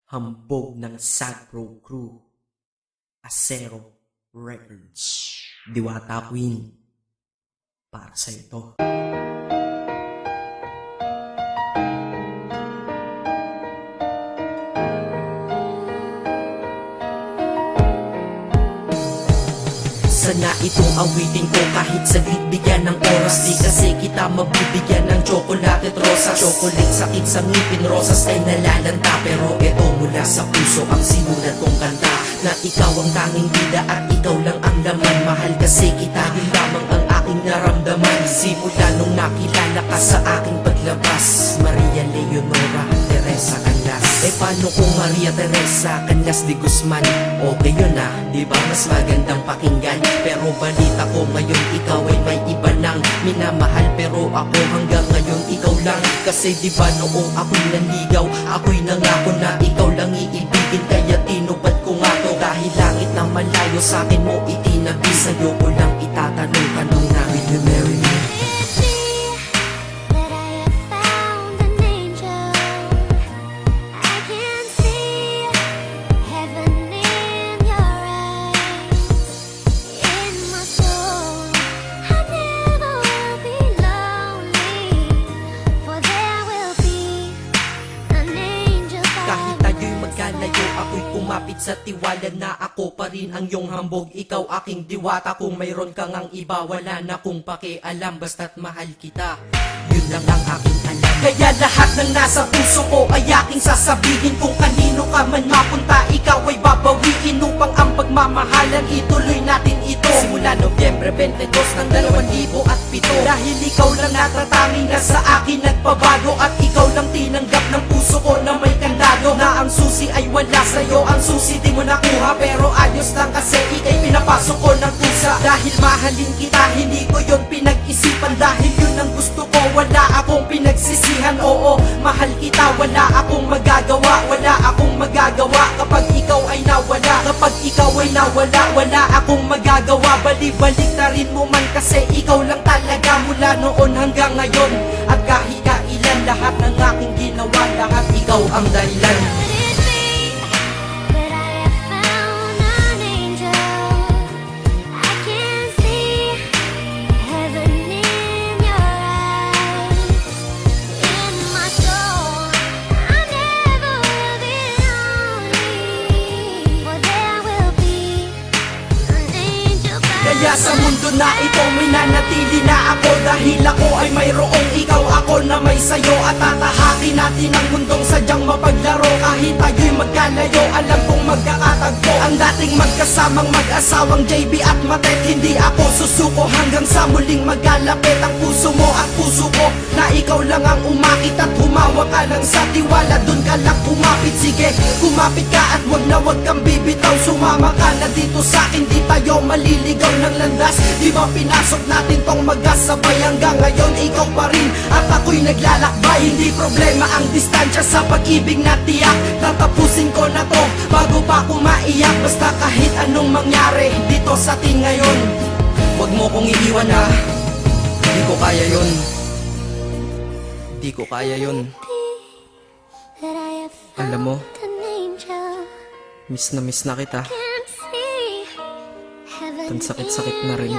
Hambog ng Sagpro Crew, Acero Records, Diwata Queen, para sa ito. Sana itong awitin ko kahit saglit bigyan ng oras. Di kasi kita mabibigyan ng tsokolate at rosas. Chocolate sakit sa ngipin, rosas ay nalalanta. Pero eto mula sa puso ang sinulat kong kanta, na ikaw ang tanging bida at ikaw lang ang laman. Mahal kasi kita, yun lamang ang aking naramdaman. Simula nung nakilala ka sa aking paglabas, Maria Leonora Teresa Canlas. Eh paano kung Maria Teresa Canlas de Guzman? Okay yun ah, di ba mas magandang pakinggan? Pero balita ko ngayon ikaw ay may iba nang minamahal. Pero ako hanggang ngayon ikaw lang. Kasi di ba noong ako'y nanligaw, ako'y nangako na ikaw lang iibigin. Kaya tinupad ko nga to, dahil langit na malayo sa akin mo itinabi. Sa'yo ko lang itatanong na, will you marry me? Ako'y kumapit sa tiwala na ako pa rin ang iyong hambog. Ikaw aking diwata, kung mayroon kang ang iba, wala na kung pakialam, basta't mahal kita. Yun lang ang aking alam. Kaya lahat ng nasa puso ko ay aking sasabihin. Kung kanino ka man mapunta, ikaw ay babawiin, upang ang pagmamahalan ituloy natin ito. Simula Nobyembre 22 ng 2007. Dahil ikaw lang natatanging na sa akin nagpabago, at ikaw lang tinanggap ng puso ko na may kandado. Na ang susi ay wala sa'yo, ang susi di mo nakuha. Pero ayos lang kasi ikay pinapasok ko ng kusa. Dahil mahalin kita, hindi ko yon pinag-isipan. Dahil yun ang gusto ko, wala akong pinagsisihan. Oo, mahal kita, wala akong magagawa. Wala akong magagawa kapag ikaw ay nawala. Kapag ikaw ay nawala, wala akong magagawa. Balik-balik na rin mo man kasi ikaw lang talaga, mula noon hanggang ngayon. At kahit kailan, lahat ng aking ginawa, lahat ikaw ang dahilan. Kaya sa mundo na ito may nanatili na ako, dahil ako ay mayroong ikaw, ako na may sayo. At tatahakin natin ang mundong sadyang mapaglaro. Kahit tayo'y magkalayo, alam kong magkakatagpo. Ang dating magkasamang mag-asawang JB at Matet, hindi ako susuko hanggang sa muling magkalapit ang puso mo at puso ko. Na ikaw lang ang umakit at humawa ka lang sa tiwala, dun ka lang kumapit. Sige, kumapit ka at wag kang bibitaw. Sumama ka na dito sa'kin, di tayo maliligaw ng landas. Di ba pinasok natin tong magkasabay, hanggang ngayon ikaw pa rin at ako'y naglalakbay. Hindi problema ang distansya sa pag-ibig na tiyak. Tatapusin ko na to bago pa ako maiyak. Basta kahit anong mangyari dito sa atin ngayon, wag mo kong iiwan na. Di ko kaya yun. Di ko kaya yun. Alam mo, miss na kita. Ang sakit-sakit na rin.